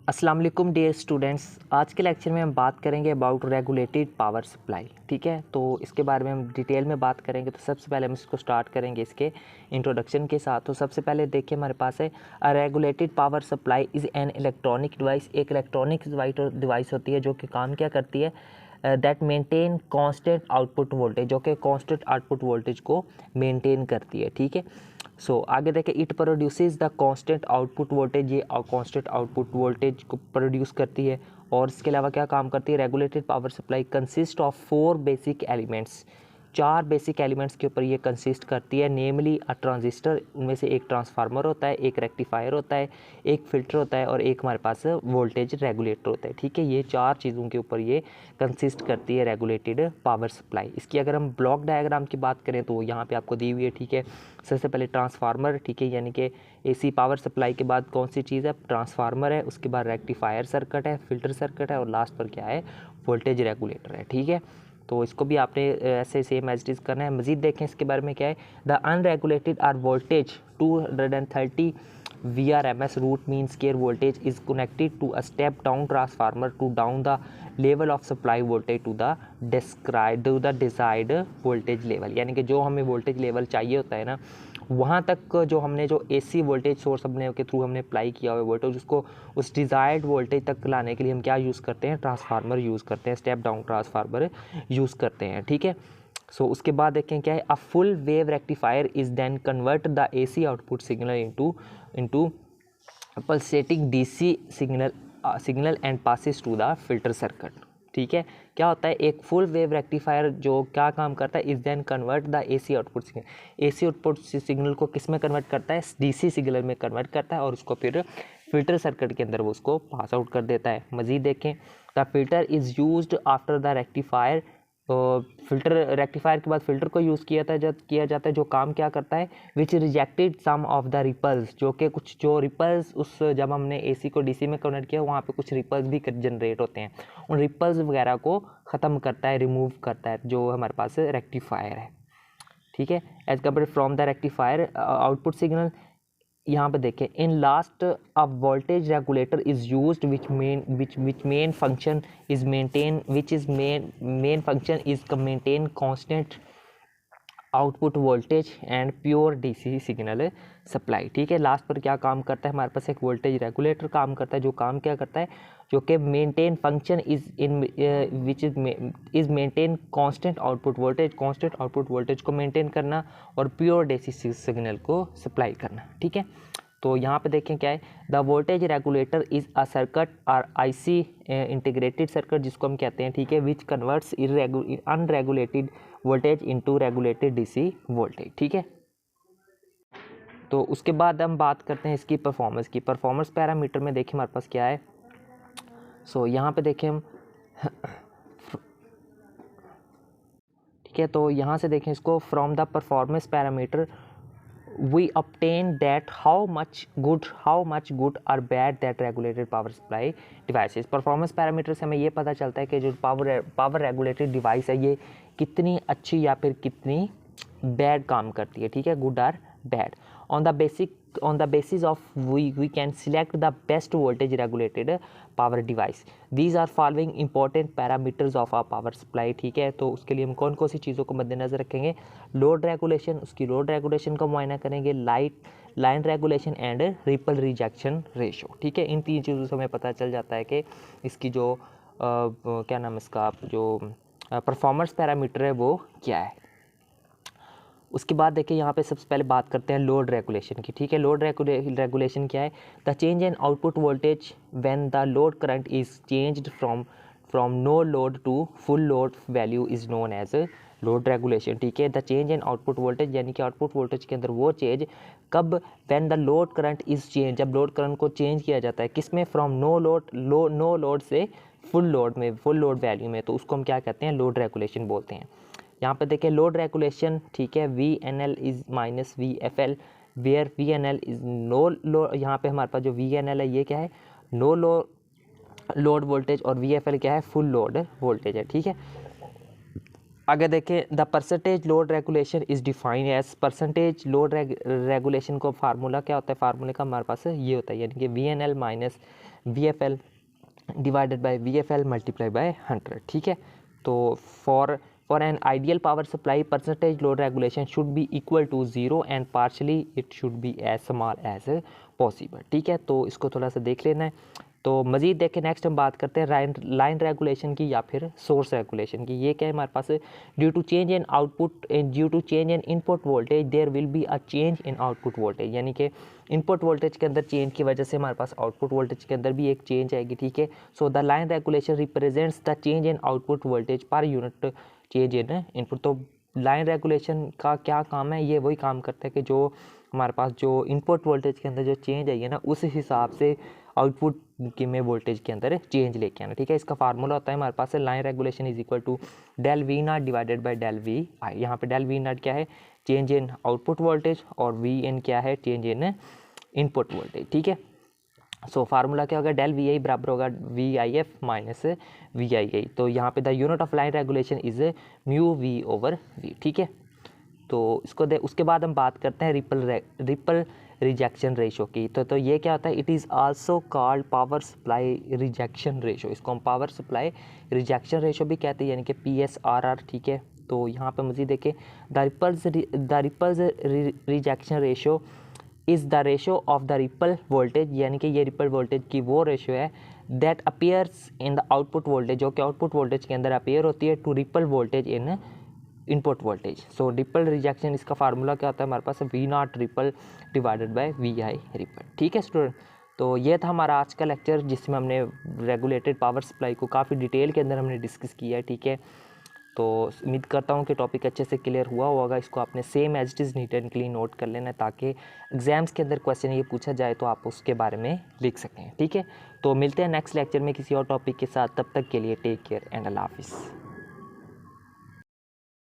अस्सलाम वालेकुम dear students. आज के लेक्चर में हम बात करेंगे अबाउट रेगुलेटेड पावर सप्लाई। ठीक है, तो इसके बारे में हम डिटेल में बात करेंगे। तो सबसे पहले हम इसको स्टार्ट करेंगे इसके इंट्रोडक्शन के साथ। तो सबसे पहले देखिए हमारे पास है a regulated power supply is an electronic device. एक इलेक्ट्रॉनिक डिवाइस होती है जो कि काम क्या करती है, that maintain constant output voltage, जो कि कांस्टेंट आउटपुट वोल्टेज को मेंटेन करती है। ठीक है, सो आगे देखें, it produces the constant output voltage. ये कांस्टेंट आउटपुट वोल्टेज को प्रोड्यूस करती है। और इसके अलावा क्या काम करती है, regulated power supply consist of 4 basic elements. 4 basic elements के ऊपर ये कंसिस्ट करती है, नेमली अ ट्रांजिस्टर, उनमें से एक ट्रांसफार्मर होता है, एक रेक्टिफायर होता है, एक फ़िल्टर होता है और एक हमारे पास वोल्टेज रेगुलेटर होता है। ठीक है, ये 4 चीज़ों के ऊपर ये कंसिस्ट करती है रेगुलेटेड पावर सप्लाई। इसकी अगर हम ब्लॉक डायग्राम की बात करें तो यहाँ पे आपको दी हुई है। ठीक है, सबसे पहले ट्रांसफार्मर, ठीक है, यानी कि एसी पावर सप्लाई के बाद कौन सी चीज़ है, ट्रांसफार्मर है, उसके बाद रेक्टिफायर सर्किट है, फिल्टर सर्किट है और लास्ट पर क्या है, वोल्टेज रेगुलेटर है। ठीक है, तो इसको भी आपने ऐसे सेम एज इट इज़ करना है। मज़ीद देखें इसके बारे में क्या है, the unregulated are voltage 230 VRMS root mean square voltage is connected to a step down transformer to down the level of supply voltage to the desired voltage level. यानी कि जो हमें वोल्टेज लेवल चाहिए होता है ना, वहाँ तक जो हमने जो एसी वोल्टेज सोर्स अपने के थ्रू हमने अप्लाई किया हुआ वोल्टेज, उसको उस डिज़ायर्ड वोल्टेज तक लाने के लिए हम क्या यूज़ करते हैं, ट्रांसफार्मर यूज़ करते हैं, स्टेप डाउन ट्रांसफार्मर यूज़ करते हैं। ठीक है, सो उसके बाद देखें क्या है, a full wave rectifier is then convert the AC output signal into pulsating DC signal and passes to the filter circuit. ठीक है, क्या होता है, एक फुल वेव रेक्टिफायर जो क्या काम करता है, is then convert the AC output signal. AC output signal को किस में कन्वर्ट करता है, डीसी सिग्नल में कन्वर्ट करता है और उसको फिर फिल्टर सर्किट के अंदर वो उसको पास आउट कर देता है। मज़ीद देखें, the filter is used after the rectifier. Filter rectifier के बाद फिल्टर को यूज़ किया जाता है जो काम क्या करता है, which rejected some of the ripples, जो कि कुछ जो रिपल्स उस जब हमने एसी को डीसी में कन्वर्ट किया वहाँ पे कुछ रिपल्स भी जनरेट होते हैं, उन रिपल्स वगैरह को ख़त्म करता है, रिमूव करता है जो हमारे पास रेक्टिफायर है। ठीक है, as compare from the rectifier output signal. यहाँ पे देखें, in last a voltage regulator is used which main function is maintain main function is maintain constant output voltage and pure DC signal supply. ठीक है, last पर क्या काम करता है, हमारे पास एक वोल्टेज रेगुलेटर काम करता है, जो काम क्या करता है, जो कि maintain function is in which is maintain constant output voltage को मेंटेन करना और प्योर डीसी सिग्नल को सप्लाई करना। ठीक है, तो यहाँ पे देखें क्या है, the voltage regulator is a circuit और आईसी इंटीग्रेटेड सर्किट जिसको हम कहते हैं। ठीक है, which converts unregulated voltage into regulated DC voltage. ठीक है, तो उसके बाद हम बात करते हैं इसकी परफॉर्मेंस की। परफॉर्मेंस पैरामीटर में देखें हमारे पास क्या है, सो यहाँ पे देखें हम ठीक है, तो यहाँ से देखें इसको, from the performance parameter we obtain that how much good or bad that regulated power supply devices। Performance parameter से हमें ये पता चलता है कि जो पावर रेगुलेटेड डिवाइस है ये कितनी अच्छी या फिर कितनी बैड काम करती है। ठीक है, गुड और bad. on the basis of we can select the best voltage regulated power device। these are following important parameters of our power supply। ठीक है, तो उसके लिए हम कौन कौन सी चीज़ों को मद्देनजर रखेंगे, लोड रेगुलेशन, उसकी लोड रेगुलेशन का मुआयना करेंगे, line regulation and ripple rejection ratio. ठीक है, इन 3 चीज़ों से हमें पता चल जाता है कि इसकी जो क्या नाम इसका जो परफॉर्मेंस पैरामीटर है वो क्या है। उसके बाद देखिए यहाँ पे सबसे पहले बात करते हैं लोड रेगुलेशन की। ठीक है, लोड रेगुलेशन क्या है, the change in output voltage when the load current is changed from no load to full load value is known as load regulation. ठीक है, the change in output voltage यानी कि output voltage के अंदर वो change कब, when the load current is change, जब load current को चेंज किया जाता है किस में, फ्रॉम नो लोड से फुल लोड वैल्यू में, तो उसको हम क्या कहते हैं, लोड रेगुलेशन बोलते हैं। यहाँ पे देखिए लोड रेगुलेशन, ठीक है, VNL is minus VFL where VNL is no load. यहाँ पे हमारे पास जो VNL है ये क्या है, नो लोड वोल्टेज और VFL क्या है, फुल लोड वोल्टेज है। ठीक है, आगे देखें, the percentage load regulation is defined as, percentage load regulation को फार्मूला क्या होता है, फार्मूले का हमारे पास ये होता है, यानी कि VNL minus VFL divided by VFL multiply by 100, ठीक है। तो for an ideal power supply percentage load regulation should be equal to 0 and partially it should be as small as possible, ठीक है। तो इसको थोड़ा सा देख लेना है। तो मज़ीद देखें, नेक्स्ट हम बात करते हैं लाइन रेगुलेशन की या फिर सोर्स रेगुलेशन की। ये क्या है हमारे पास, due to change in output due to change in input voltage there will be a change in output voltage, यानी कि इनपुट वोल्टेज के अंदर चेंज की वजह से हमारे पास आउटपुट वोल्टेज के अंदर भी एक चेंज आएगी, ठीक है। So the line regulation represents the change in output voltage per unit change in input. तो लाइन रेगुलेशन का क्या काम है, ये वही काम करता है कि जो हमारे पास जो इनपुट वोल्टेज के अंदर जो चेंज आई है ना, उस हिसाब से आउटपुट की में वोल्टेज के अंदर चेंज लेके आना, ठीक है। इसका फार्मूला होता है हमारे पास line regulation is equal to del v naught divided by del v i. यहाँ पे डेल वी नॉट क्या है, चेंज इन आउटपुट वोल्टेज, और वी इन क्या है, चेंज इन इनपुट वोल्टेज, ठीक है। सो फार्मूला क्या होगा, डेल वी आई बराबर होगा v i f minus v i i. तो यहाँ पे the unit of line regulation is mu v over v, ठीक है। तो इसको उसके बाद हम बात करते हैं रिपल रिजेक्शन रेशो की। तो ये क्या होता है, it is also called power supply rejection ratio. इसको हम पावर सप्लाई रिजेक्शन रेशो भी कहते हैं, यानी कि PSRR, ठीक है। तो यहाँ पे मज़ीद देखें, the ripples rejection ratio is the ratio of the ripple voltage, यानी कि ये रिपल वोल्टेज की वो रेशो है that appears in the output voltage, जो कि आउटपुट वोल्टेज के अंदर अपीयर होती है, to ripple voltage in input voltage. So ripple rejection, इसका फार्मूला क्या होता है हमारे पास, V naught ripple divided by V I ripple, ठीक है स्टूडेंट। तो ये था हमारा आज का लेक्चर, जिसमें हमने रेगुलेटेड पावर सप्लाई को काफ़ी डिटेल के अंदर हमने डिस्कस किया है, ठीक है। तो उम्मीद करता हूँ कि टॉपिक अच्छे से क्लियर हुआ होगा। इसको आपने same as it is neat and clean note कर लेना है, ताकि एग्जाम्स के अंदर क्वेश्चन ये पूछा जाए तो आप उसके बारे में लिख सकें, ठीक है। तो मिलते हैं नेक्स्ट लेक्चर में किसी और टॉपिक के साथ, तब तक के लिए टेक केयर एंड अल्लाह हाफिज़।